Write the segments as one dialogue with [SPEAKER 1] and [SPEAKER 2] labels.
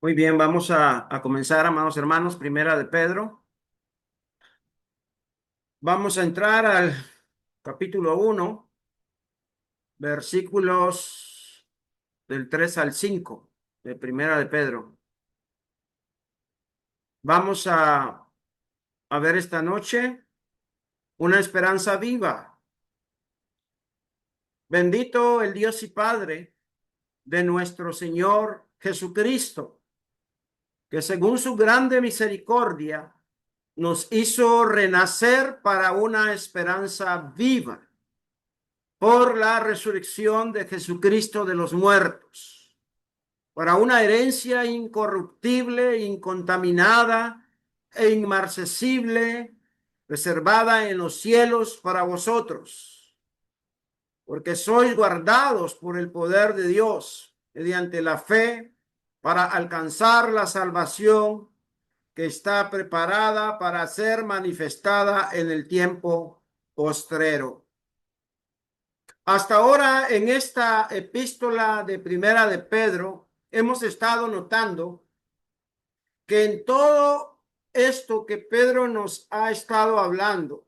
[SPEAKER 1] Muy bien, vamos a comenzar, amados hermanos, primera de Pedro. Vamos a entrar al capítulo 1, versículos del 3 al 5 de primera de Pedro. Vamos a ver esta noche una esperanza viva. Bendito el Dios y Padre de nuestro Señor Jesucristo, que según su grande misericordia nos hizo renacer para una esperanza viva por la resurrección de Jesucristo de los muertos, para una herencia incorruptible, incontaminada e inmarcesible, reservada en los cielos para vosotros, porque sois guardados por el poder de Dios mediante la fe para alcanzar la salvación que está preparada para ser manifestada en el tiempo postrero. Hasta ahora, en esta epístola de primera de Pedro, hemos estado notando que en todo esto que Pedro nos ha estado hablando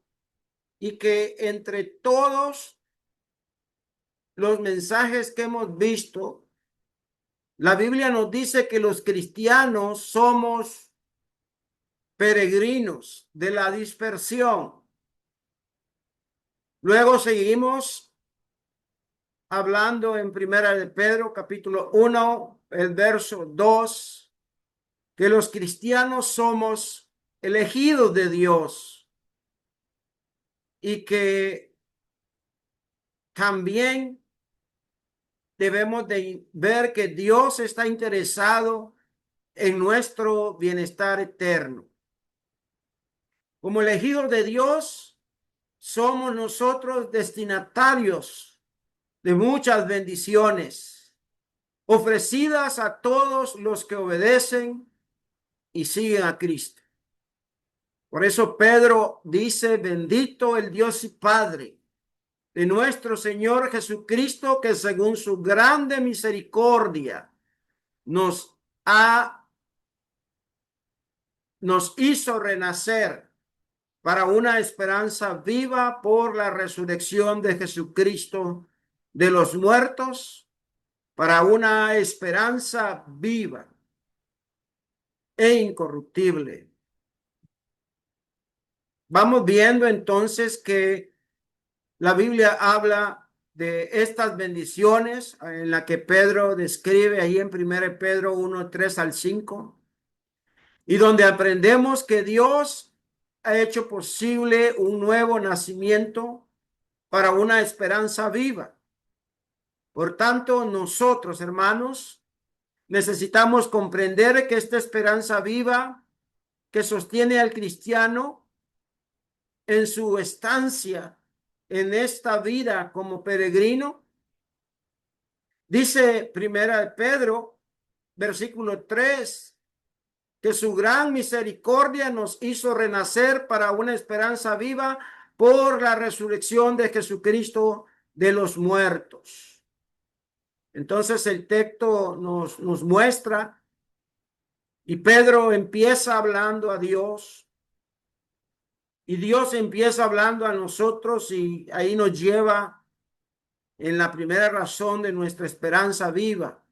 [SPEAKER 1] y que entre todos los mensajes que hemos visto, la Biblia nos dice que los cristianos somos peregrinos de la dispersión. Luego seguimos hablando en primera de Pedro, capítulo 1, el verso 2, que los cristianos somos elegidos de Dios y que también debemos de ver que Dios está interesado en nuestro bienestar eterno. Como elegidos de Dios, somos nosotros destinatarios de muchas bendiciones ofrecidas a todos los que obedecen y siguen a Cristo. Por eso Pedro dice: bendito el Dios y Padre de nuestro Señor Jesucristo, que según su grande misericordia nos hizo renacer para una esperanza viva por la resurrección de Jesucristo de los muertos, para una esperanza viva e incorruptible. Vamos viendo entonces que la Biblia habla de estas bendiciones en la que Pedro describe ahí en 1 Pedro 1, 3 al 5, y donde aprendemos que Dios ha hecho posible un nuevo nacimiento para una esperanza viva. Por tanto, nosotros, hermanos, necesitamos comprender que esta esperanza viva que sostiene al cristiano en su estancia en esta vida como peregrino, dice primera de Pedro, versículo 3, que su gran misericordia nos hizo renacer para una esperanza viva por la resurrección de Jesucristo de los muertos. Entonces el texto nos muestra, y Pedro empieza hablando a Dios, y Dios empieza hablando a nosotros, y ahí nos lleva en la primera razón de nuestra esperanza viva.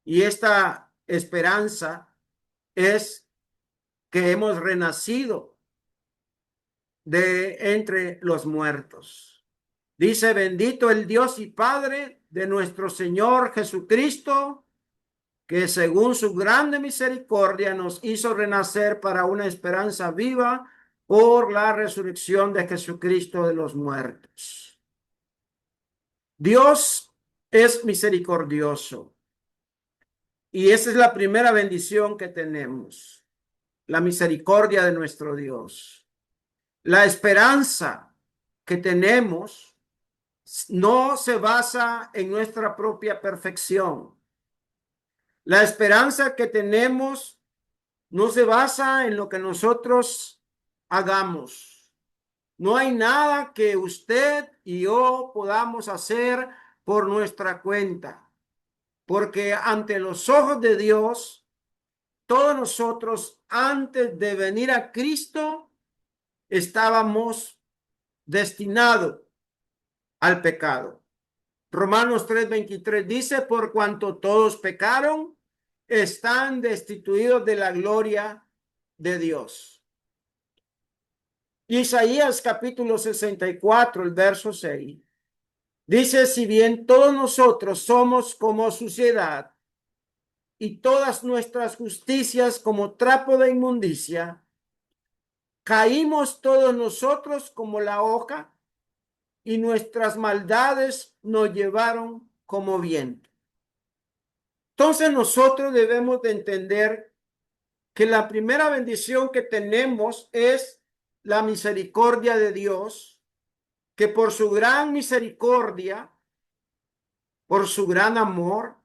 [SPEAKER 1] Y esta esperanza es que hemos renacido de entre los muertos. Dice: bendito el Dios y Padre de nuestro Señor Jesucristo, que según su grande misericordia nos hizo renacer para una esperanza viva por la resurrección de Jesucristo de los muertos. Dios es misericordioso, y esa es la primera bendición que tenemos, la misericordia de nuestro Dios. La esperanza que tenemos no se basa en nuestra propia perfección. La esperanza que tenemos no se basa en lo que nosotros hagamos. No hay nada que usted y yo podamos hacer por nuestra cuenta. porque ante los ojos de Dios, todos nosotros antes de venir a Cristo estábamos destinados al pecado. Romanos 3:23 dice, por cuanto todos pecaron, están destituidos de la gloria de Dios. Isaías capítulo 64, el verso 6, dice, si bien todos nosotros somos como suciedad y todas nuestras justicias como trapo de inmundicia, caímos todos nosotros como la hoja y nuestras maldades nos llevaron como viento. Entonces nosotros debemos de entender que la primera bendición que tenemos es la misericordia de Dios, que por su gran misericordia, por su gran amor,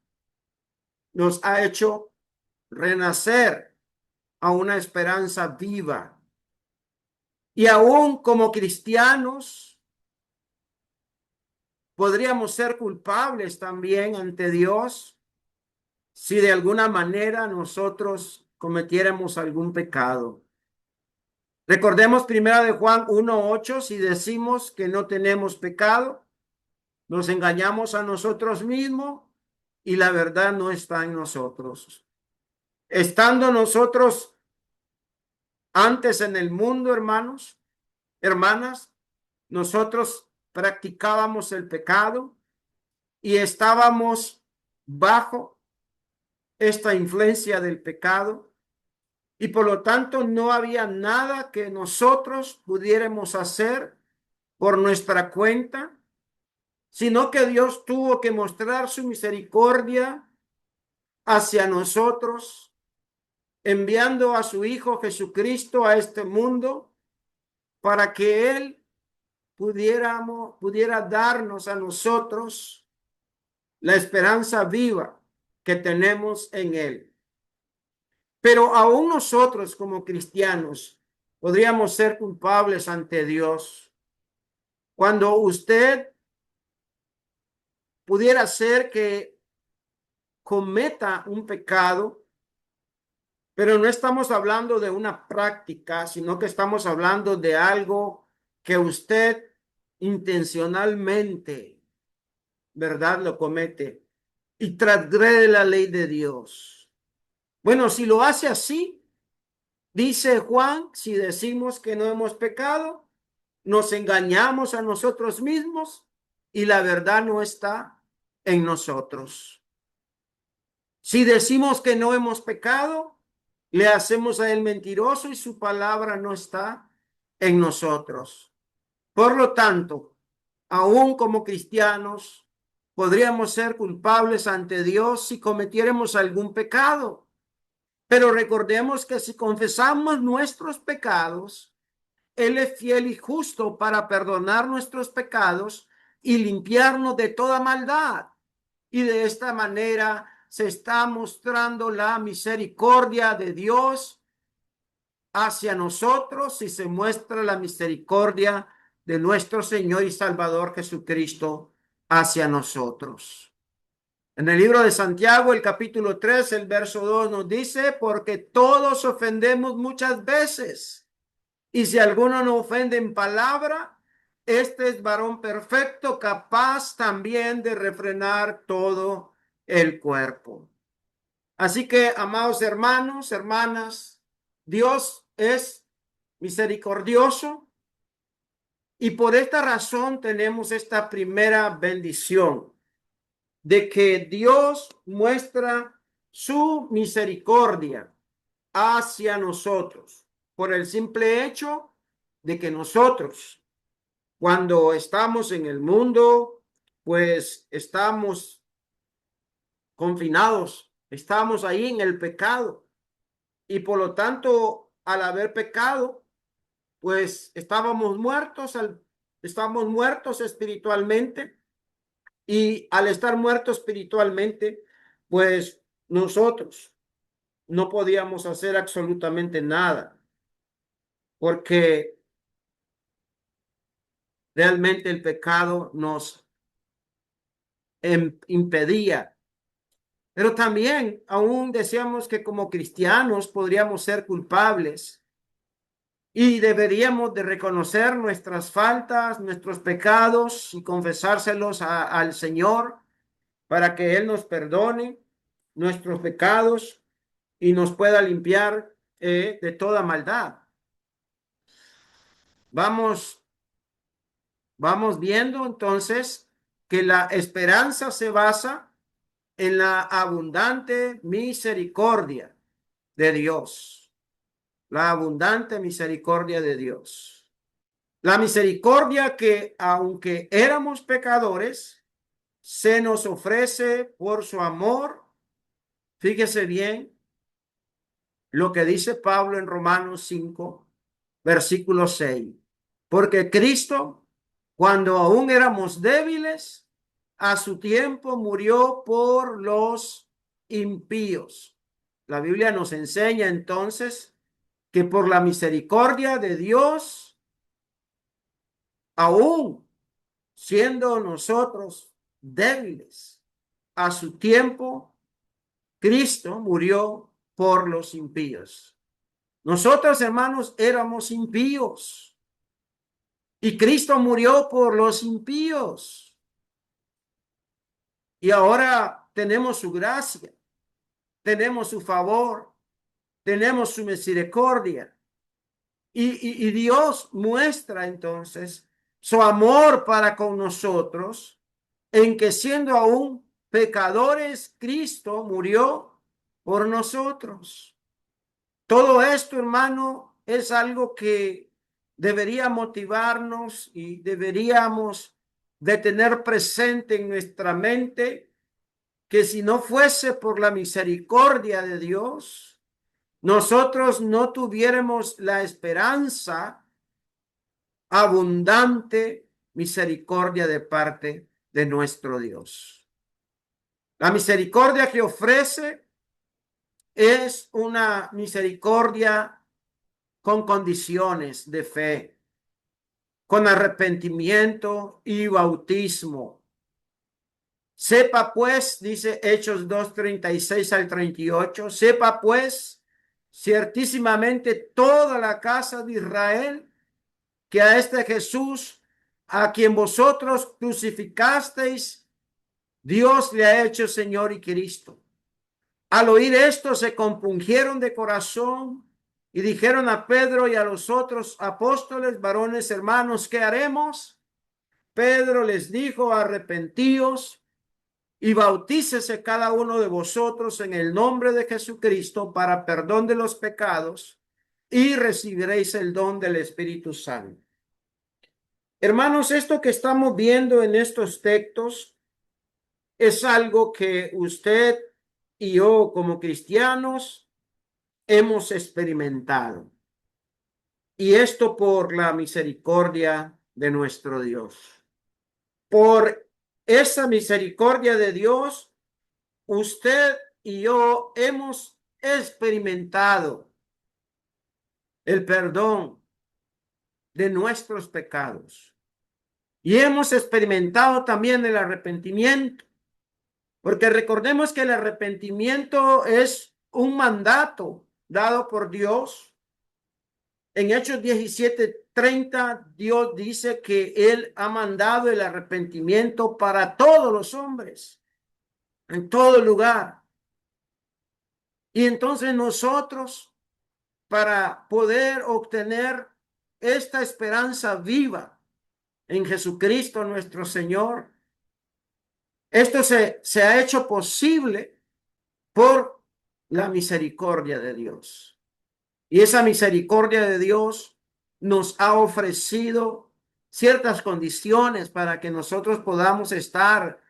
[SPEAKER 1] nos ha hecho renacer a una esperanza viva. Y aún como cristianos, podríamos ser culpables también ante Dios si de alguna manera nosotros cometiéramos algún pecado. Recordemos primera de Juan 1:8, si decimos que no tenemos pecado, nos engañamos a nosotros mismos y la verdad no está en nosotros. Estando nosotros antes en el mundo, hermanos, hermanas, nosotros practicábamos el pecado y estábamos bajo esta influencia del pecado y por lo tanto no había nada que nosotros pudiéramos hacer por nuestra cuenta, sino que Dios tuvo que mostrar su misericordia hacia nosotros, enviando a su Hijo Jesucristo a este mundo para que Él pudiera darnos a nosotros la esperanza viva que tenemos en Él. Pero aún nosotros como cristianos podríamos ser culpables ante Dios. Cuando usted pudiera ser que cometa un pecado, pero no estamos hablando de una práctica, sino que estamos hablando de algo que usted intencionalmente, ¿verdad?, lo comete y transgrede la ley de Dios. Bueno, si lo hace así, dice Juan, si decimos que no hemos pecado, nos engañamos a nosotros mismos y la verdad no está en nosotros. Si decimos que no hemos pecado, le hacemos a él mentiroso y su palabra no está en nosotros. Por lo tanto, aún como cristianos, podríamos ser culpables ante Dios si cometiéramos algún pecado. Pero recordemos que si confesamos nuestros pecados, Él es fiel y justo para perdonar nuestros pecados y limpiarnos de toda maldad. Y de esta manera se está mostrando la misericordia de Dios hacia nosotros y se muestra la misericordia de nuestro Señor y Salvador Jesucristo hacia nosotros. En el libro de Santiago, el capítulo 3, el verso 2 nos dice, porque todos ofendemos muchas veces, y si alguno no ofende en palabra, este es varón perfecto, capaz también de refrenar todo el cuerpo. Así que, amados hermanos, hermanas, Dios es misericordioso y por esta razón tenemos esta primera bendición de que Dios muestra su misericordia hacia nosotros por el simple hecho de que nosotros, cuando estamos en el mundo, pues estamos confinados, estamos ahí en el pecado y por lo tanto, al haber pecado, pues estamos muertos espiritualmente y al estar muertos espiritualmente, pues nosotros no podíamos hacer absolutamente nada porque realmente el pecado nos impedía Pero también aún decíamos que como cristianos podríamos ser culpables y deberíamos de reconocer nuestras faltas, nuestros pecados y confesárselos al Señor para que Él nos perdone nuestros pecados y nos pueda limpiar de toda maldad. Vamos, vamos viendo entonces que la esperanza se basa en la abundante misericordia de Dios, la abundante misericordia de Dios. La misericordia que, aunque éramos pecadores, se nos ofrece por su amor. Fíjese bien lo que dice Pablo en Romanos 5, versículo 6. Porque Cristo, cuando aún éramos débiles, a su tiempo murió por los impíos. La Biblia nos enseña entonces que por la misericordia de Dios, aún siendo nosotros débiles, a su tiempo, Cristo murió por los impíos. Nosotros, hermanos, éramos impíos y Cristo murió por los impíos. Y ahora tenemos su gracia, tenemos su favor, tenemos su misericordia. Y Dios muestra entonces su amor para con nosotros en que siendo aún pecadores, Cristo murió por nosotros. Todo esto, hermano, es algo que debería motivarnos y deberíamos de tener presente en nuestra mente que si no fuese por la misericordia de Dios, nosotros no tuviéramos la esperanza abundante misericordia de parte de nuestro Dios. La misericordia que ofrece es una misericordia con condiciones de fe, con arrepentimiento y bautismo. Sepa pues, dice Hechos 2:36 al 38, sepa pues ciertísimamente toda la casa de Israel que a este Jesús, a quien vosotros crucificasteis, Dios le ha hecho Señor y Cristo. Al oír esto se compungieron de corazón y dijeron a Pedro y a los otros apóstoles, varones hermanos, ¿qué haremos? Pedro les dijo, arrepentíos y bautícese cada uno de vosotros en el nombre de Jesucristo para perdón de los pecados y recibiréis el don del Espíritu Santo. Hermanos, esto que estamos viendo en estos textos es algo que usted y yo como cristianos hemos experimentado. Y esto por la misericordia de nuestro Dios. Por esa misericordia de Dios, usted y yo hemos experimentado el perdón de nuestros pecados. Y hemos experimentado también el arrepentimiento. Porque recordemos que el arrepentimiento es un mandato dado por Dios. En Hechos 17:30, Dios dice que Él ha mandado el arrepentimiento para todos los hombres, en todo lugar. Y entonces nosotros, para poder obtener esta esperanza viva en Jesucristo nuestro Señor, esto se ha hecho posible por la misericordia de Dios. Y esa misericordia de Dios nos ha ofrecido ciertas condiciones para que nosotros podamos estar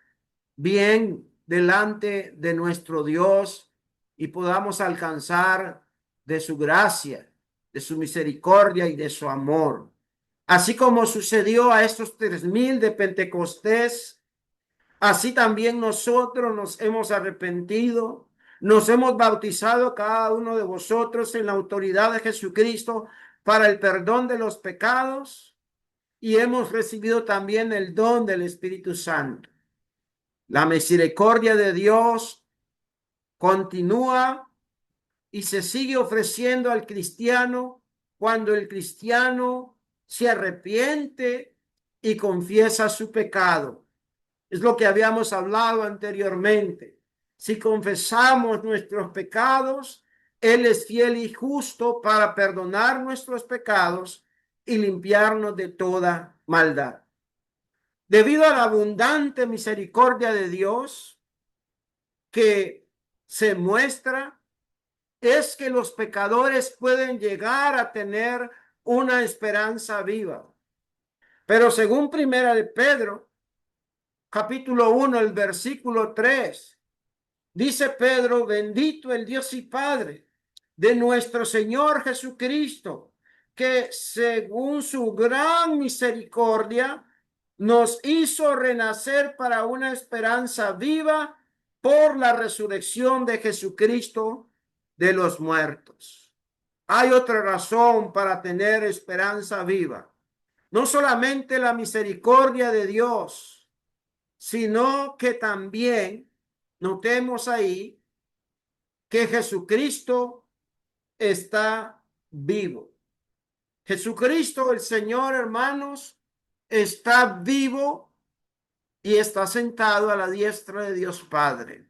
[SPEAKER 1] bien delante de nuestro Dios y podamos alcanzar de su gracia, de su misericordia y de su amor. Así como sucedió a estos 3,000 de Pentecostés, así también nosotros nos hemos arrepentido, nos hemos bautizado cada uno de vosotros en la autoridad de Jesucristo para el perdón de los pecados y hemos recibido también el don del Espíritu Santo. La misericordia de Dios continúa y se sigue ofreciendo al cristiano cuando el cristiano se arrepiente y confiesa su pecado. Es lo que habíamos hablado anteriormente. Si confesamos nuestros pecados, Él es fiel y justo para perdonar nuestros pecados y limpiarnos de toda maldad. Debido a la abundante misericordia de Dios que se muestra, es que los pecadores pueden llegar a tener una esperanza viva. Pero según Primera de Pedro, capítulo 1, el versículo 3, dice Pedro: bendito el Dios y Padre de nuestro Señor Jesucristo, que según su gran misericordia nos hizo renacer para una esperanza viva por la resurrección de Jesucristo de los muertos. Hay otra razón para tener esperanza viva. No solamente la misericordia de Dios, sino que también notemos ahí que Jesucristo está vivo. Jesucristo, el Señor, hermanos, está vivo y está sentado a la diestra de Dios Padre.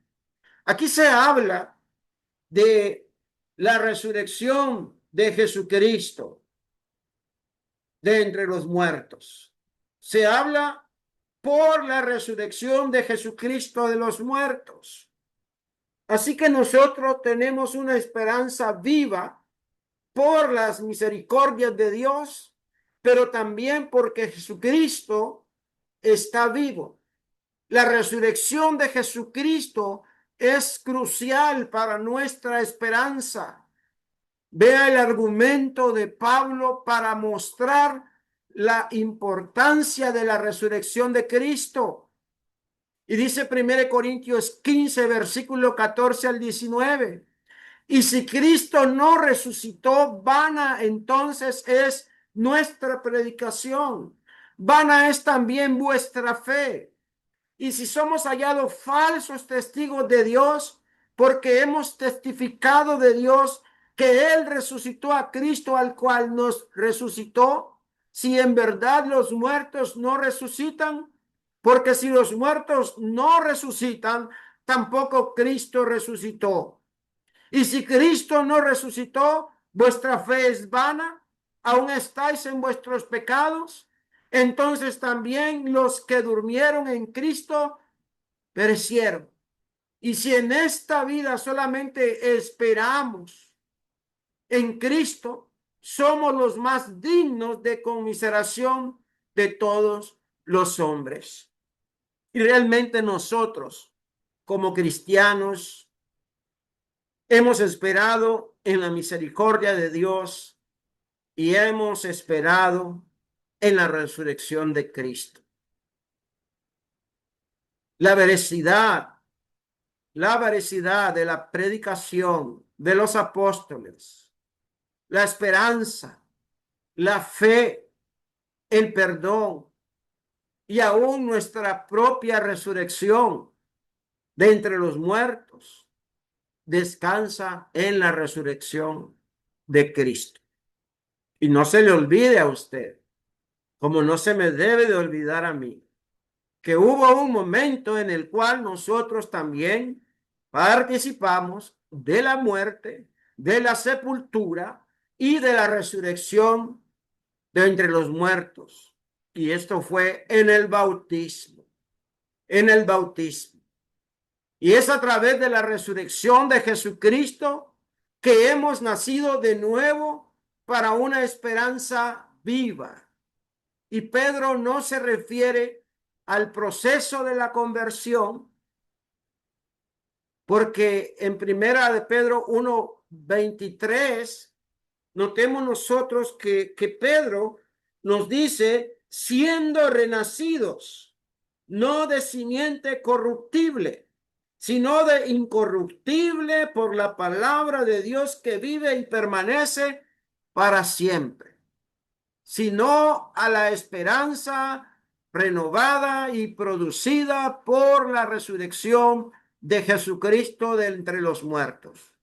[SPEAKER 1] Aquí se habla de la resurrección de Jesucristo de entre los muertos. Se habla por la resurrección de Jesucristo de los muertos. Así que nosotros tenemos una esperanza viva por las misericordias de Dios, pero también porque Jesucristo está vivo. La resurrección de Jesucristo es crucial para nuestra esperanza. Vea el argumento de Pablo para mostrar la importancia de la resurrección de Cristo. Y dice 1 Corintios 15, versículo 14 al 19. Y si Cristo no resucitó, vana entonces es nuestra predicación, vana es también vuestra fe. Y si somos hallados falsos testigos de Dios, porque hemos testificado de Dios que Él resucitó a Cristo, al cual nos resucitó, si en verdad los muertos no resucitan, porque si los muertos no resucitan, tampoco Cristo resucitó. Y si Cristo no resucitó, vuestra fe es vana, aún estáis en vuestros pecados. Entonces también los que durmieron en Cristo perecieron. Y si en esta vida solamente esperamos en Cristo, somos los más dignos de conmiseración de todos los hombres. Y realmente nosotros, como cristianos, hemos esperado en la misericordia de Dios y hemos esperado en la resurrección de Cristo. La veracidad de la predicación de los apóstoles, la esperanza, la fe, el perdón y aún nuestra propia resurrección de entre los muertos descansa en la resurrección de Cristo. Y no se le olvide a usted, como no se me debe de olvidar a mí, que hubo un momento en el cual nosotros también participamos de la muerte, de la sepultura y de la resurrección de entre los muertos. Y esto fue en el bautismo, en el bautismo. Y es a través de la resurrección de Jesucristo que hemos nacido de nuevo para una esperanza viva. Y Pedro no se refiere al proceso de la conversión, porque en primera de Pedro 1:23 notemos nosotros que Pedro nos dice: siendo renacidos, no de simiente corruptible, sino de incorruptible por la palabra de Dios que vive y permanece para siempre, sino a la esperanza renovada y producida por la resurrección de Jesucristo de entre los muertos.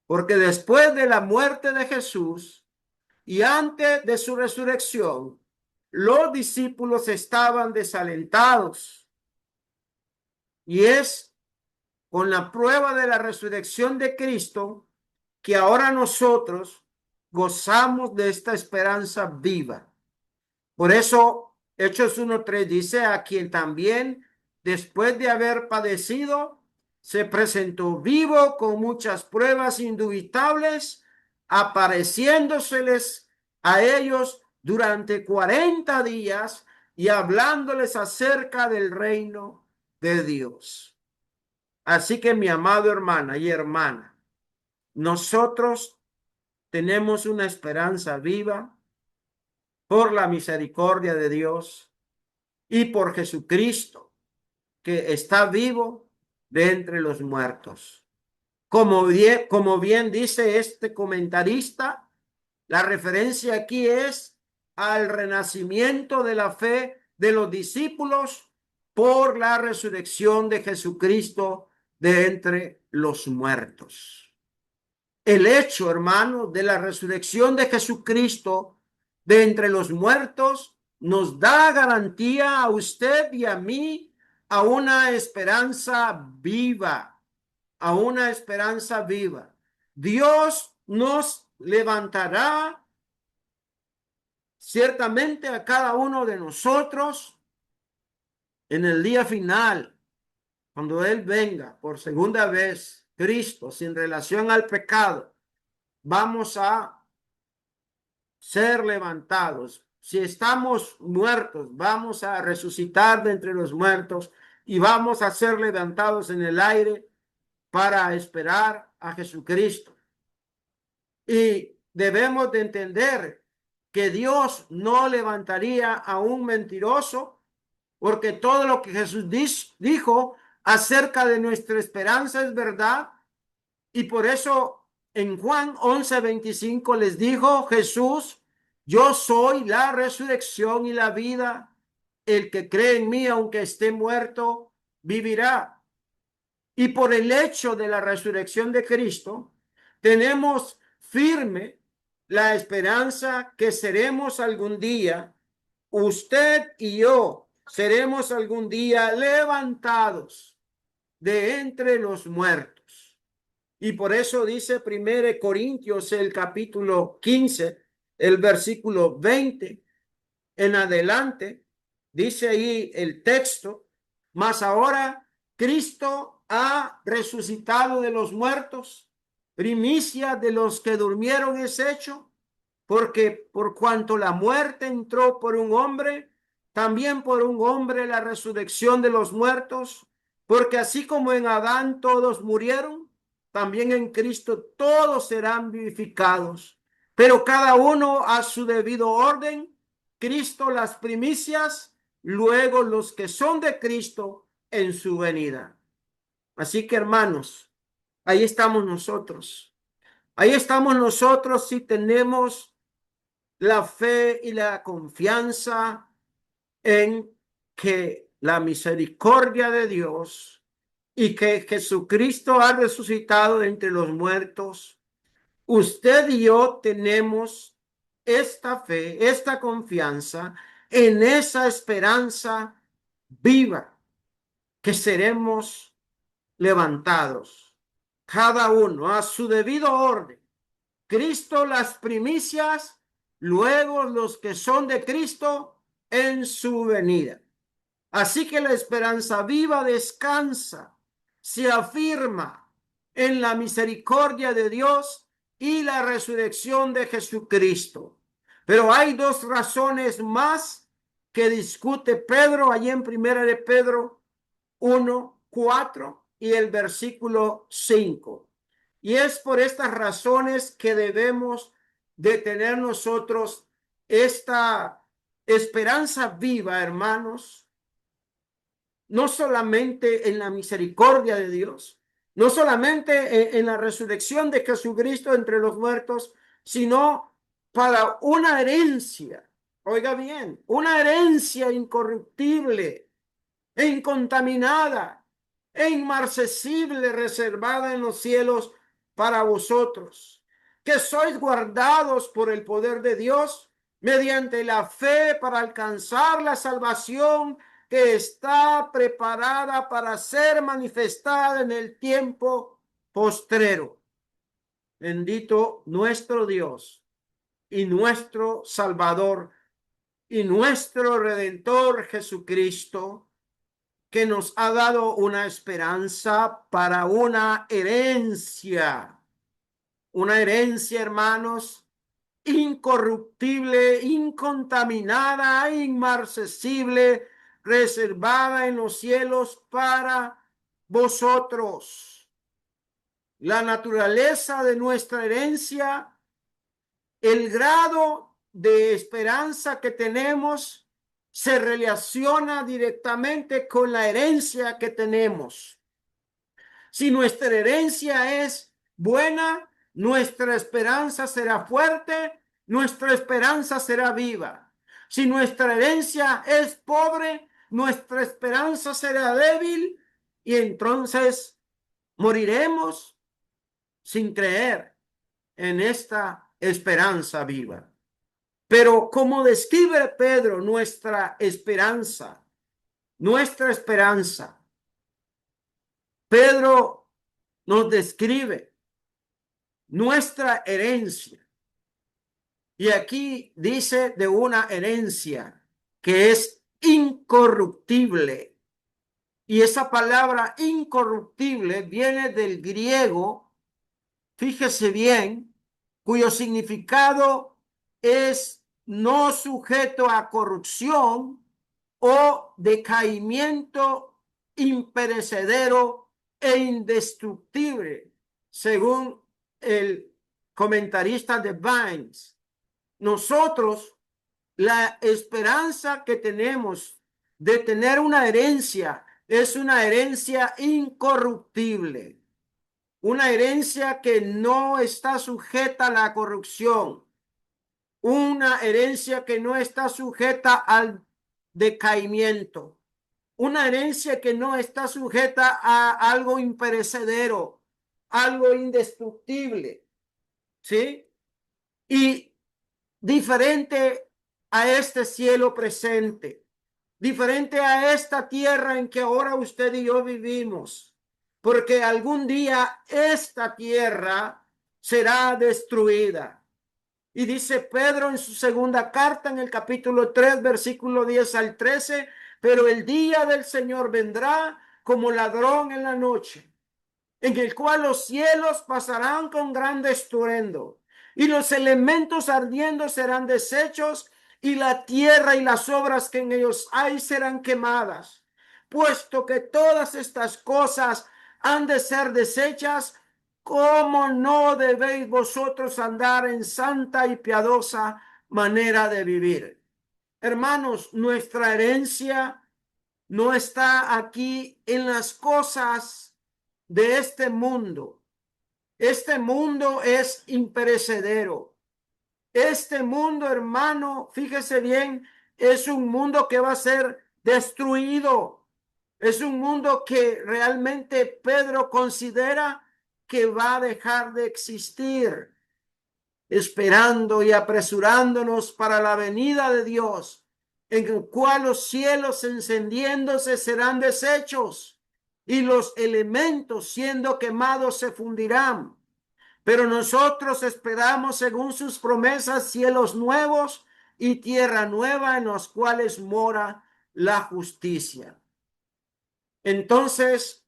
[SPEAKER 1] Porque después de la muerte de Jesús y antes de su resurrección, los discípulos estaban desalentados. Y es con la prueba de la resurrección de Cristo que ahora nosotros gozamos de esta esperanza viva. Por eso, Hechos 1:3 dice: a quien también, después de haber padecido, se presentó vivo con muchas pruebas indubitables, apareciéndoseles a ellos durante 40 días y hablándoles acerca del reino de Dios. Así que, mi amado hermana y hermana, nosotros tenemos una esperanza viva por la misericordia de Dios y por Jesucristo, que está vivo de entre los muertos. Como bien dice este comentarista, la referencia aquí es al renacimiento de la fe de los discípulos por la resurrección de Jesucristo de entre los muertos. El hecho, hermano, de la resurrección de Jesucristo de entre los muertos nos da garantía a usted y a mí a una esperanza viva, a una esperanza viva. Dios nos levantará ciertamente a cada uno de nosotros en el día final, cuando Él venga por segunda vez, Cristo, sin relación al pecado. Vamos a ser levantados. Si estamos muertos, vamos a resucitar de entre los muertos y vamos a ser levantados en el aire para esperar a Jesucristo. Y debemos de entender que Dios no levantaría a un mentiroso, porque todo lo que Jesús dijo acerca de nuestra esperanza es verdad. Y por eso en Juan 11:25 les dijo Jesús: yo soy la resurrección y la vida. El que cree en mí, aunque esté muerto, vivirá. Y por el hecho de la resurrección de Cristo, tenemos firme la esperanza que seremos algún día, usted y yo, seremos algún día levantados de entre los muertos. Y por eso dice 1 Corintios, el capítulo 15, el versículo 20 en adelante, dice ahí el texto: mas ahora Cristo ha resucitado de los muertos, primicia de los que durmieron es hecho, porque por cuanto la muerte entró por un hombre, también por un hombre la resurrección de los muertos, porque así como en Adán todos murieron, también en Cristo todos serán vivificados, pero cada uno a su debido orden. Cristo las primicias, luego los que son de Cristo en su venida. Así que, hermanos, ahí estamos nosotros. Ahí estamos nosotros si tenemos la fe y la confianza en que la misericordia de Dios y que Jesucristo ha resucitado de entre los muertos. Usted y yo tenemos esta fe, esta confianza en esa esperanza viva, que seremos levantados, cada uno a su debido orden. Cristo las primicias, luego los que son de Cristo en su venida. Así que la esperanza viva descansa, se afirma en la misericordia de Dios y la resurrección de Jesucristo. Pero hay dos razones más que discute Pedro allí en Primera de Pedro 1:4 y el versículo 5. Y es por estas razones que debemos de tener nosotros esta esperanza viva, hermanos, no solamente en la misericordia de Dios, no solamente en la resurrección de Jesucristo entre los muertos, sino para una herencia, oiga bien, una herencia incorruptible e incontaminada, e inmarcesible reservada en los cielos para vosotros, que sois guardados por el poder de Dios mediante la fe para alcanzar la salvación que está preparada para ser manifestada en el tiempo postrero. Bendito nuestro Dios y nuestro Salvador y nuestro Redentor Jesucristo, que nos ha dado una esperanza para una herencia, hermanos, incorruptible, incontaminada, inmarcesible, reservada en los cielos para vosotros. La naturaleza de nuestra herencia, el grado de esperanza que tenemos, se relaciona directamente con la herencia que tenemos. Si nuestra herencia es buena, nuestra esperanza será fuerte, nuestra esperanza será viva. Si nuestra herencia es pobre, nuestra esperanza será débil y entonces moriremos sin creer en esta esperanza viva. Pero como describe Pedro nuestra esperanza, Pedro nos describe nuestra herencia. Y aquí dice de una herencia que es incorruptible. Y esa palabra incorruptible viene del griego, fíjese bien, cuyo significado es no sujeto a corrupción o decaimiento, imperecedero e indestructible, según el comentarista de Vines. Nosotros, la esperanza que tenemos de tener una herencia es una herencia incorruptible, una herencia que no está sujeta a la corrupción, una herencia que no está sujeta al decaimiento, una herencia que no está sujeta a algo imperecedero, algo indestructible, ¿sí? Y diferente a este cielo presente, diferente a esta tierra en que ahora usted y yo vivimos, porque algún día esta tierra será destruida. Y dice Pedro en su segunda carta, en el capítulo 3, versículo 10 al 13, pero el día del Señor vendrá como ladrón en la noche, en el cual los cielos pasarán con grande estruendo, y los elementos ardiendo serán deshechos, y la tierra y las obras que en ellos hay serán quemadas. Puesto que todas estas cosas han de ser deshechas, ¿cómo no debéis vosotros andar en santa y piadosa manera de vivir? Hermanos, nuestra herencia no está aquí en las cosas de este mundo. Este mundo es imperecedero. Este mundo, hermano, fíjese bien, es un mundo que va a ser destruido. Es un mundo que realmente Pedro considera que va a dejar de existir, esperando y apresurándonos para la venida de Dios, en el cual los cielos encendiéndose serán deshechos y los elementos siendo quemados se fundirán. Pero nosotros esperamos, según sus promesas, cielos nuevos y tierra nueva en los cuales mora la justicia. Entonces,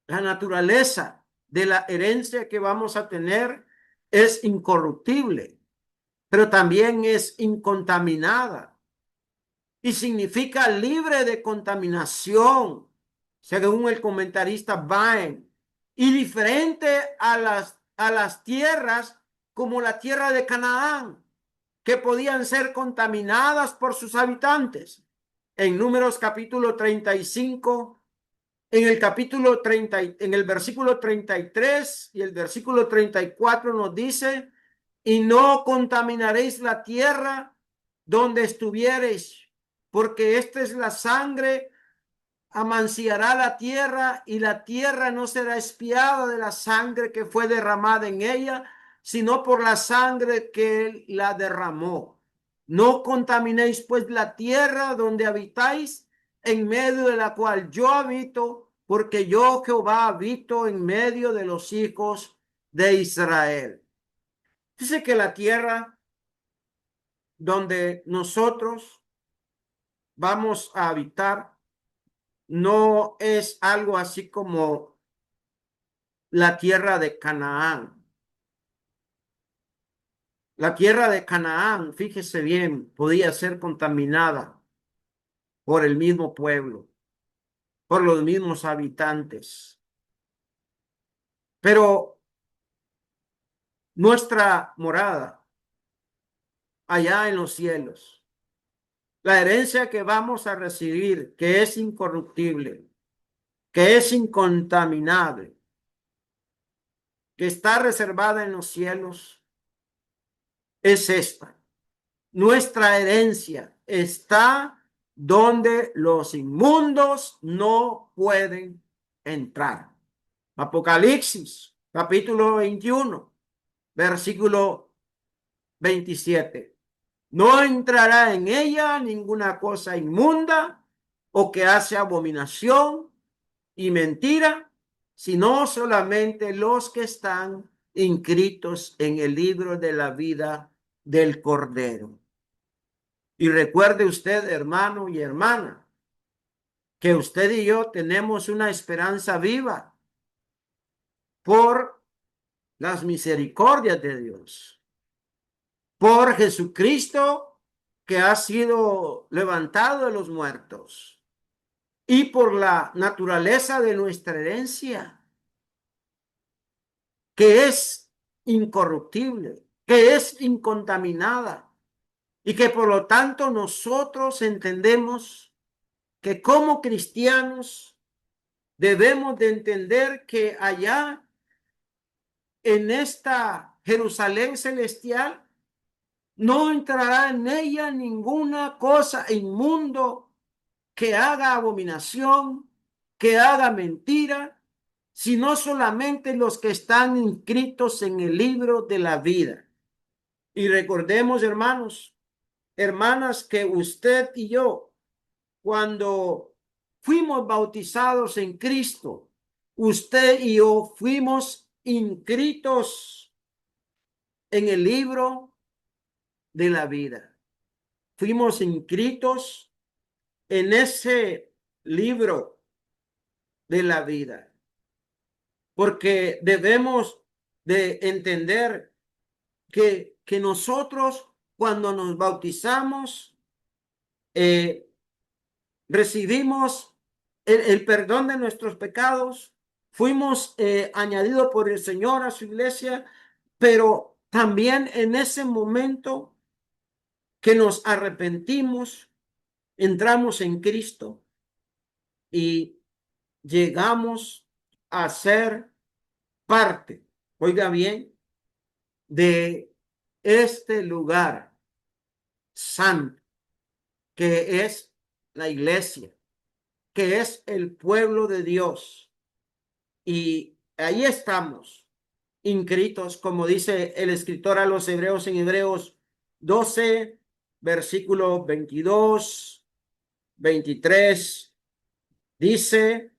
[SPEAKER 1] la naturaleza de la herencia que vamos a tener es incorruptible, pero también es incontaminada y significa libre de contaminación, según el comentarista Vine, y diferente a las tierras como la tierra de Canaán, que podían ser contaminadas por sus habitantes. En Números capítulo 35, en el capítulo 30, en el versículo 33 y el versículo 34 nos dice, y no contaminaréis la tierra donde estuviereis, porque esta es la sangre amanciará la tierra y la tierra no será espiada de la sangre que fue derramada en ella, sino por la sangre que él la derramó. No contaminéis pues la tierra donde habitáis, en medio de la cual yo habito, porque yo Jehová habito en medio de los hijos de Israel. Dice que la tierra donde nosotros vamos a habitar no es algo así como la tierra de Canaán. La tierra de Canaán, fíjese bien, podía ser contaminada por el mismo pueblo, por los mismos habitantes. Pero nuestra morada allá en los cielos, la herencia que vamos a recibir, que es incorruptible, que es incontaminable, que está reservada en los cielos, es esta. Nuestra herencia está donde los inmundos no pueden entrar. Apocalipsis, capítulo 21, versículo 27. No entrará en ella ninguna cosa inmunda o que hace abominación y mentira, sino solamente los que están inscritos en el libro de la vida del Cordero. Y recuerde usted, hermano y hermana, que usted y yo tenemos una esperanza viva por las misericordias de Dios, por Jesucristo que ha sido levantado de los muertos y por la naturaleza de nuestra herencia, que es incorruptible, que es incontaminada y que por lo tanto nosotros entendemos que como cristianos debemos de entender que allá en esta Jerusalén celestial no entrará en ella ninguna cosa inmundo que haga abominación, que haga mentira, sino solamente los que están inscritos en el libro de la vida. Y recordemos, hermanos, hermanas, que usted y yo, cuando fuimos bautizados en Cristo, usted y yo fuimos inscritos en el libro de la vida. Fuimos inscritos en ese libro de la vida, porque debemos de entender que nosotros cuando nos bautizamos recibimos el perdón de nuestros pecados, fuimos añadidos por el Señor a su iglesia, pero también en ese momento que nos arrepentimos, entramos en Cristo y llegamos a ser parte, oiga bien, de este lugar santo que es la iglesia, que es el pueblo de Dios. Y ahí estamos, inscritos, como dice el escritor a los hebreos en Hebreos 12, versículo 22, 23. Dice,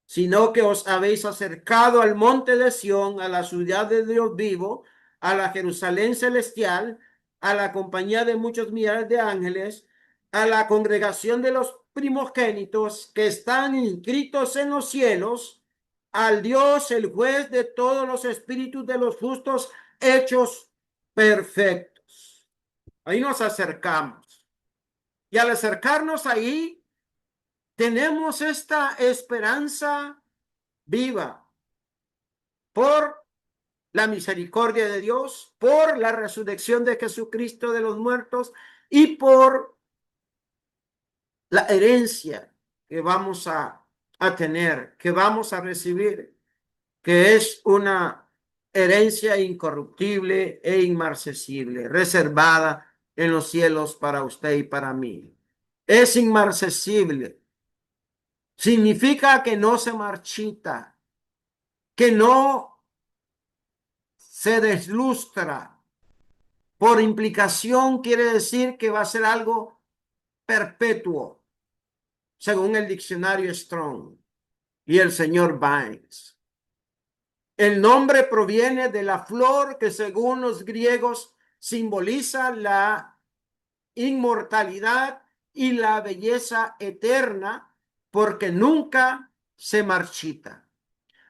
[SPEAKER 1] sino que os habéis acercado al monte de Sión, a la ciudad de Dios vivo, a la Jerusalén celestial, a la compañía de muchos millares de ángeles, a la congregación de los primogénitos que están inscritos en los cielos, al Dios, el juez de todos los espíritus de los justos hechos perfectos. Ahí nos acercamos. Y al acercarnos ahí, tenemos esta esperanza viva por la misericordia de Dios, por la resurrección de Jesucristo de los muertos y por la herencia que vamos a tener, que vamos a recibir, que es una herencia incorruptible e inmarcesible, reservada en los cielos para usted y para mí. Es inmarcesible. Significa que no se marchita, que no se deslustra. Por implicación quiere decir que va a ser algo perpetuo, según el diccionario Strong y el señor Banks. El nombre proviene de la flor que según los griegos simboliza la inmortalidad y la belleza eterna porque nunca se marchita.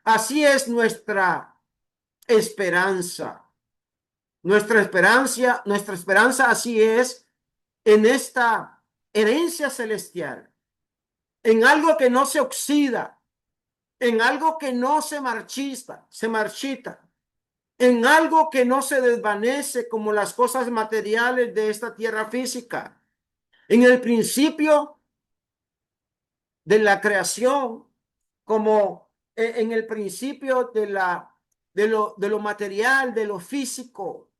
[SPEAKER 1] Así es nuestra esperanza. Nuestra esperanza así es en esta herencia celestial, en algo que no se oxida, en algo que no se marchita, en algo que no se desvanece como las cosas materiales de esta tierra física. En el principio de la creación, como en el principio de lo material, de lo físico,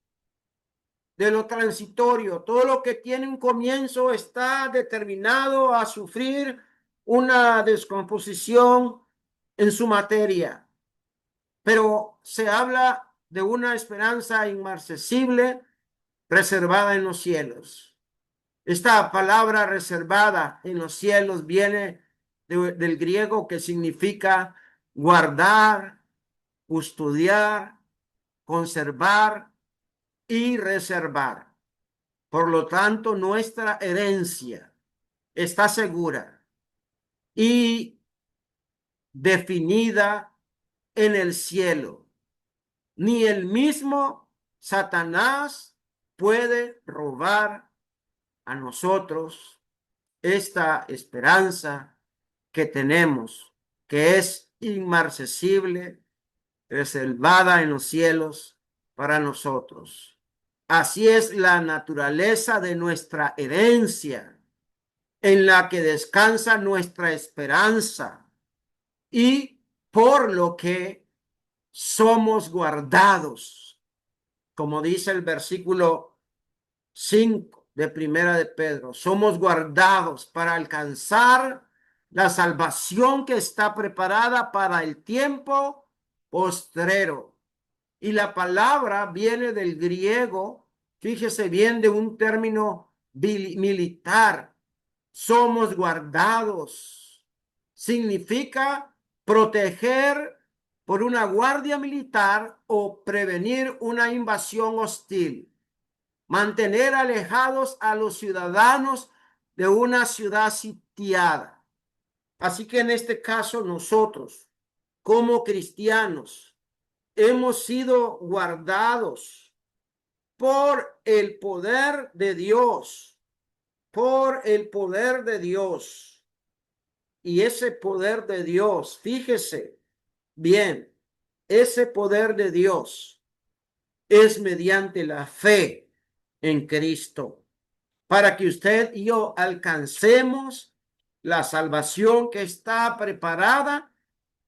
[SPEAKER 1] de lo transitorio, todo lo que tiene un comienzo está determinado a sufrir una descomposición en su materia. Pero se habla de una esperanza inmarcesible reservada en los cielos. Esta palabra reservada en los cielos viene del griego que significa guardar, custodiar, conservar y reservar. Por lo tanto, nuestra herencia está segura y definida en el cielo. Ni el mismo Satanás puede robar a nosotros esta esperanza que tenemos, que es inmarcesible, reservada en los cielos para nosotros. Así es la naturaleza de nuestra herencia, en la que descansa nuestra esperanza y por lo que somos guardados, como dice el versículo 5 de Primera de Pedro, somos guardados para alcanzar la salvación que está preparada para el tiempo postrero. Y la palabra viene del griego, fíjese bien, de un término militar. Somos guardados. Significa proteger por una guardia militar o prevenir una invasión hostil. Mantener alejados a los ciudadanos de una ciudad sitiada. Así que en este caso nosotros, como cristianos, hemos sido guardados por el poder de Dios, por el poder de Dios. Y ese poder de Dios, fíjese bien, ese poder de Dios es mediante la fe en Cristo, para que usted y yo alcancemos la salvación que está preparada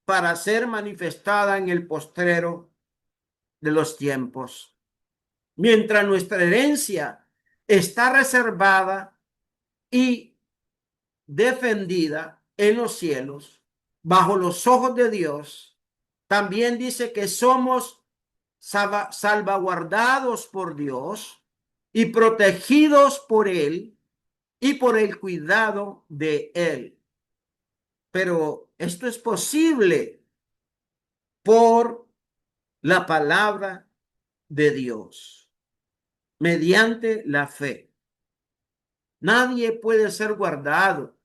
[SPEAKER 1] para ser manifestada en el postrero de los tiempos. Mientras nuestra herencia está reservada y defendida en los cielos, bajo los ojos de Dios, también dice que somos salvaguardados por Dios y protegidos por Él y por el cuidado de Él. Pero esto es posible por la palabra de Dios, mediante la fe. Nadie puede ser guardado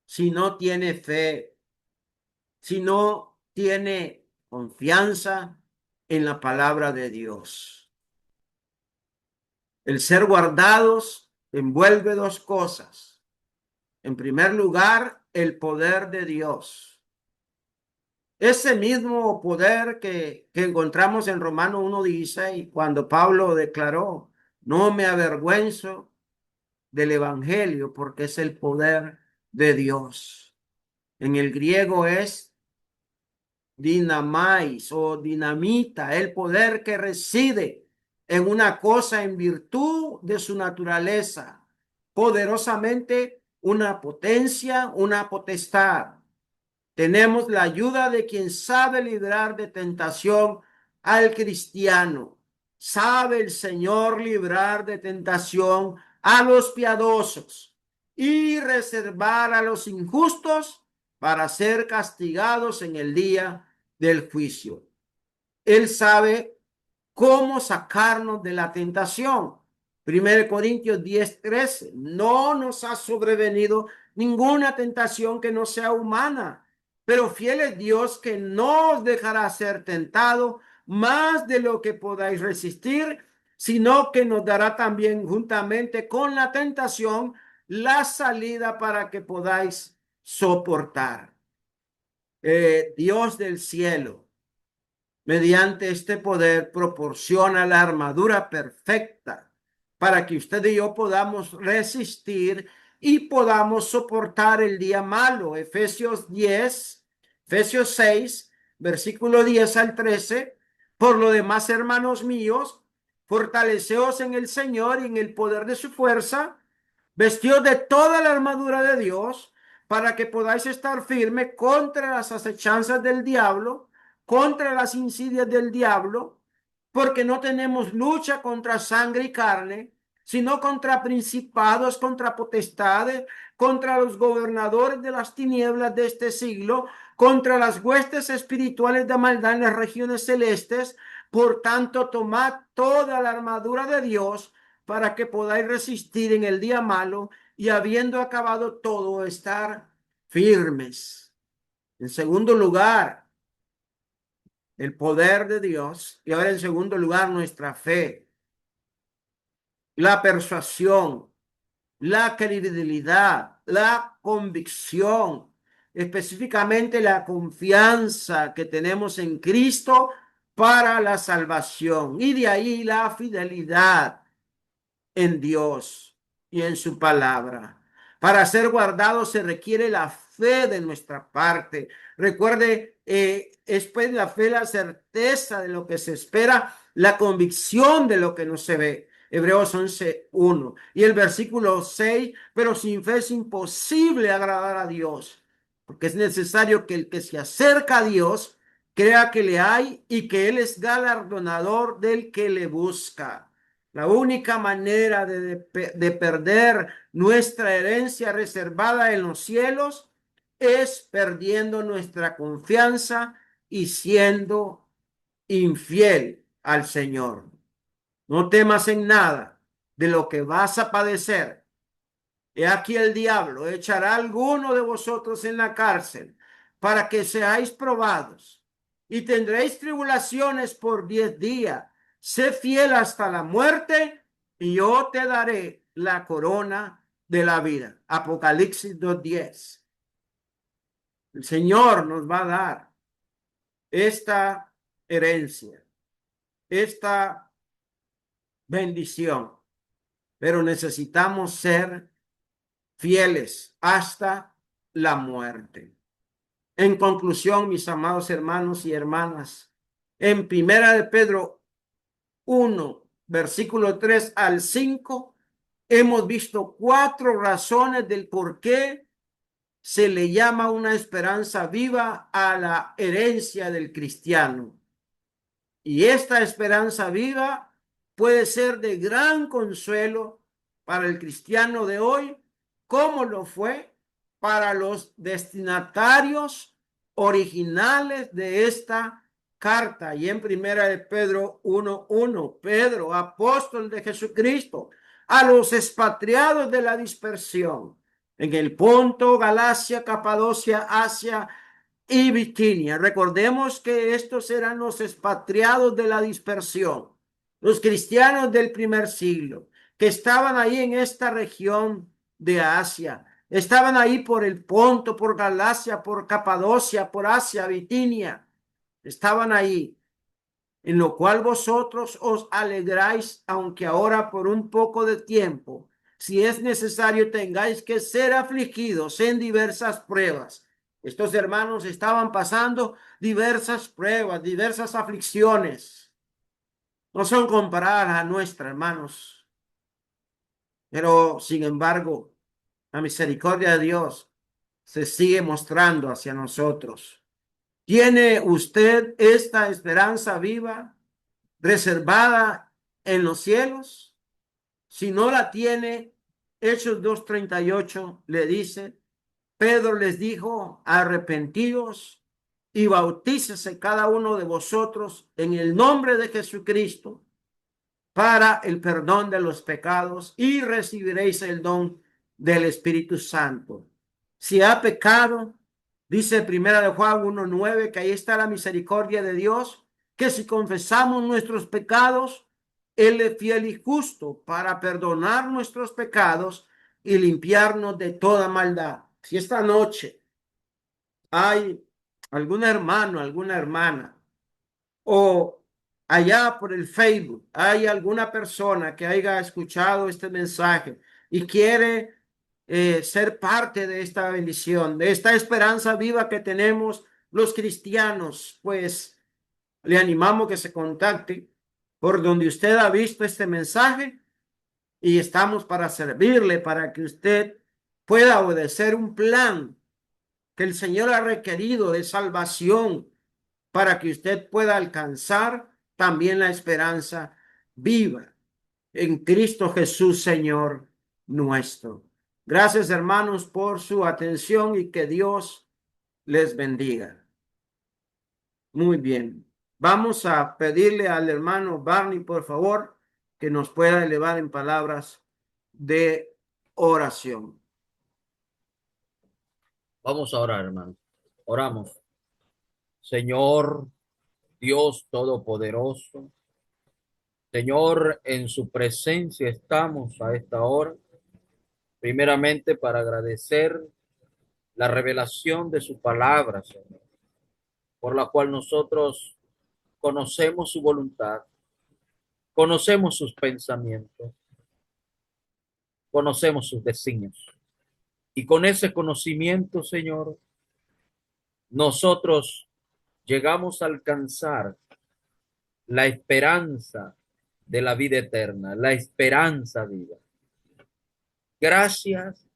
[SPEAKER 1] si no tiene fe, si no tiene confianza en la palabra de Dios. El ser guardados envuelve dos cosas. En primer lugar, el poder de Dios. Ese mismo poder que encontramos en Romanos 1:16, cuando Pablo declaró, no me avergüenzo del evangelio porque es el poder de Dios. En el griego es dinamais o dinamita, el poder que reside en una cosa en virtud de su naturaleza, poderosamente una potencia, una potestad. Tenemos la ayuda de quien sabe librar de tentación al cristiano. Sabe el Señor librar de tentación a los piadosos y reservar a los injustos para ser castigados en el día del juicio. Él sabe cómo sacarnos de la tentación. 1 Corintios 10:13. No nos ha sobrevenido ninguna tentación que no sea humana, pero fiel es Dios que no os dejará ser tentado más de lo que podáis resistir, sino que nos dará también juntamente con la tentación la salida para que podáis soportar. Dios del cielo, mediante este poder, proporciona la armadura perfecta para que usted y yo podamos resistir y podamos soportar el día malo. Efesios 6, versículo 10 al 13. Por lo demás, hermanos míos, fortaleceos en el Señor y en el poder de su fuerza, vestidos de toda la armadura de Dios, para que podáis estar firme contra las acechanzas del diablo, contra las insidias del diablo, porque no tenemos lucha contra sangre y carne, sino contra principados, contra potestades, contra los gobernadores de las tinieblas de este siglo, contra las huestes espirituales de maldad en las regiones celestes. Por tanto, tomad toda la armadura de Dios para que podáis resistir en el día malo y habiendo acabado todo, estar firmes. En segundo lugar, el poder de Dios. Y ahora en segundo lugar, nuestra fe, la persuasión, la credibilidad, la convicción, específicamente la confianza que tenemos en Cristo para la salvación. Y de ahí la fidelidad en Dios y en su palabra. Para ser guardado se requiere la fe de nuestra parte. Recuerde, es pues la fe, la certeza de lo que se espera, la convicción de lo que no se ve. Hebreos 11:1. Y el versículo 6, pero sin fe es imposible agradar a Dios, porque es necesario que el que se acerca a Dios crea que le hay y que Él es galardonador del que le busca. La única manera de perder nuestra herencia reservada en los cielos es perdiendo nuestra confianza y siendo infiel al Señor. No temas en nada de lo que vas a padecer. He aquí el diablo echará a alguno de vosotros en la cárcel para que seáis probados y tendréis tribulaciones por 10 días. Sé fiel hasta la muerte y yo te daré la corona de la vida. Apocalipsis 2:10. El Señor nos va a dar esta herencia, esta bendición, pero necesitamos ser fieles hasta la muerte. En conclusión, mis amados hermanos y hermanas, en Primera de Pedro 1, versículo 3 al 5, hemos visto 4 razones del por qué se le llama una esperanza viva a la herencia del cristiano. Y esta esperanza viva puede ser de gran consuelo para el cristiano de hoy, como lo fue para los destinatarios originales de esta carta. Y en Primera de Pedro 1:1, Pedro, apóstol de Jesucristo, a los expatriados de la dispersión en el Ponto, Galacia, Capadocia, Asia y Bitinia. Recordemos que estos eran los expatriados de la dispersión, los cristianos del primer siglo, que estaban ahí en esta región de Asia. Estaban ahí por el Ponto, por Galacia, por Capadocia, por Asia, Bitinia. Estaban ahí, en lo cual vosotros os alegráis, aunque ahora por un poco de tiempo, si es necesario, tengáis que ser afligidos en diversas pruebas. Estos hermanos estaban pasando diversas pruebas, diversas aflicciones. No son comparadas a nuestras, hermanos. Pero, sin embargo, la misericordia de Dios se sigue mostrando hacia nosotros. ¿Tiene usted esta esperanza viva reservada en los cielos? Si no la tiene, Hechos 2:38 le dice, Pedro les dijo, arrepentidos y bautícese cada uno de vosotros en el nombre de Jesucristo para el perdón de los pecados y recibiréis el don del Espíritu Santo. Si ha pecado, dice Primera de Juan 1:9, que ahí está la misericordia de Dios, que si confesamos nuestros pecados, Él es fiel y justo para perdonar nuestros pecados y limpiarnos de toda maldad. Si esta noche hay algún hermano, alguna hermana, o allá por el Facebook hay alguna persona que haya escuchado este mensaje y quiere ser parte de esta bendición, de esta esperanza viva que tenemos los cristianos, pues le animamos que se contacte por donde usted ha visto este mensaje y estamos para servirle, para que usted pueda obedecer un plan que el Señor ha requerido de salvación para que usted pueda alcanzar también la esperanza viva en Cristo Jesús, Señor nuestro. Gracias, hermanos, por su atención y que Dios les bendiga. Muy bien. Vamos a pedirle al hermano Barney, por favor, que nos pueda elevar en palabras de oración.
[SPEAKER 2] Vamos a orar, hermano. Oramos. Señor Dios Todopoderoso, Señor, en su presencia estamos a esta hora, primeramente para agradecer la revelación de su palabra, Señor, por la cual nosotros conocemos su voluntad, conocemos sus pensamientos, conocemos sus designios. Y con ese conocimiento, Señor, nosotros llegamos a alcanzar la esperanza de la vida eterna, la esperanza viva. Gracias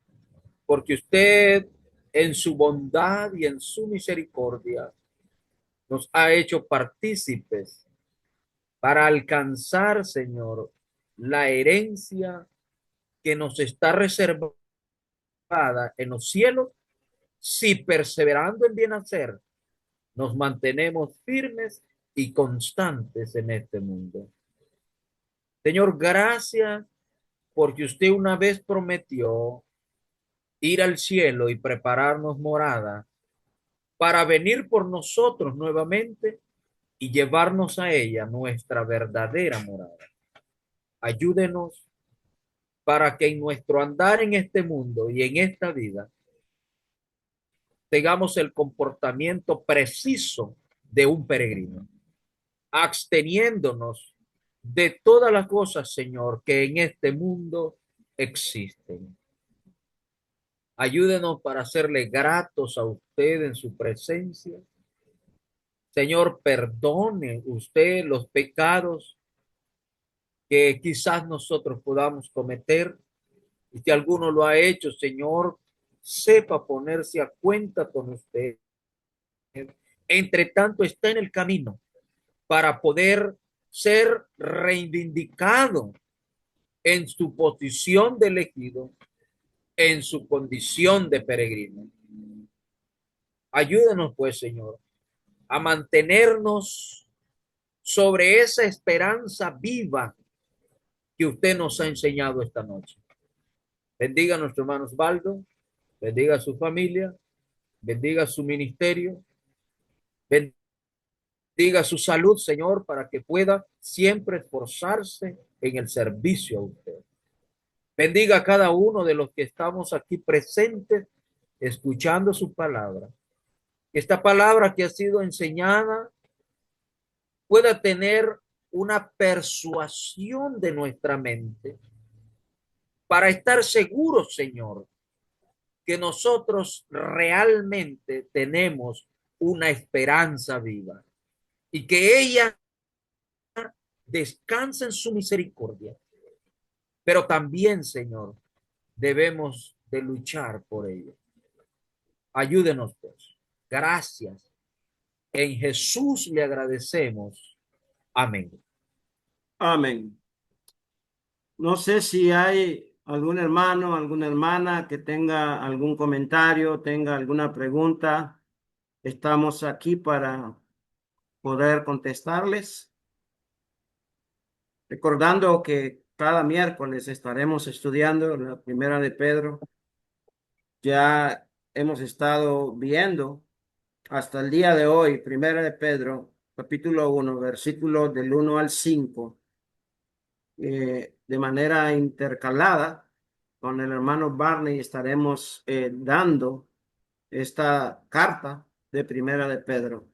[SPEAKER 2] porque usted en su bondad y en su misericordia nos ha hecho partícipes para alcanzar, Señor, la herencia que nos está reservada en los cielos si perseverando en bien hacer nos mantenemos firmes y constantes en este mundo. Señor, gracias porque usted una vez prometió ir al cielo y prepararnos morada para venir por nosotros nuevamente y llevarnos a ella nuestra verdadera morada. Ayúdenos para que en nuestro andar en este mundo y en esta vida tengamos el comportamiento preciso de un peregrino, absteniéndonos de todas las cosas, Señor, que en este mundo existen. Ayúdenos para serle gratos a usted en su presencia. Señor, perdone usted los pecados que quizás nosotros podamos cometer. Y si alguno lo ha hecho, Señor, sepa ponerse a cuenta con usted. Entre tanto, está en el camino para poder ser reivindicado en su posición de elegido, en su condición de peregrino. Ayúdenos, pues, Señor, a mantenernos sobre esa esperanza viva que usted nos ha enseñado esta noche. Bendiga a nuestro hermano Osvaldo, bendiga a su familia, bendiga su ministerio, bendiga su salud, Señor, para que pueda siempre esforzarse en el servicio a usted. Bendiga a cada uno de los que estamos aquí presentes, escuchando su palabra. Esta palabra que ha sido enseñada pueda tener una persuasión de nuestra mente para estar seguros, Señor, que nosotros realmente tenemos una esperanza viva y que ella descansa en su misericordia. Pero también, Señor, debemos de luchar por ello. Ayúdenos, pues. Gracias. En Jesús le agradecemos. Amén.
[SPEAKER 1] Amén. No sé si hay algún hermano, alguna hermana que tenga algún comentario, tenga alguna pregunta. Estamos aquí para poder contestarles. Recordando que cada miércoles estaremos estudiando la primera de Pedro. Ya hemos estado viendo hasta el día de hoy, primera de Pedro, capítulo 1, versículos del 1 al 5, de manera intercalada con el hermano Barney estaremos dando esta carta de primera de Pedro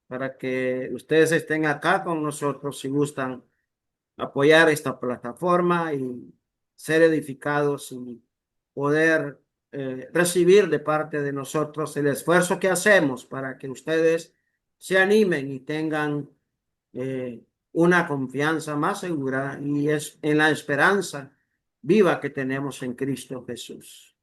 [SPEAKER 1] para que ustedes estén acá con nosotros si gustan apoyar esta plataforma y ser edificados y poder recibir de parte de nosotros el esfuerzo que hacemos para que ustedes se animen y tengan eh, una confianza más segura y es en la esperanza viva que tenemos en Cristo Jesús.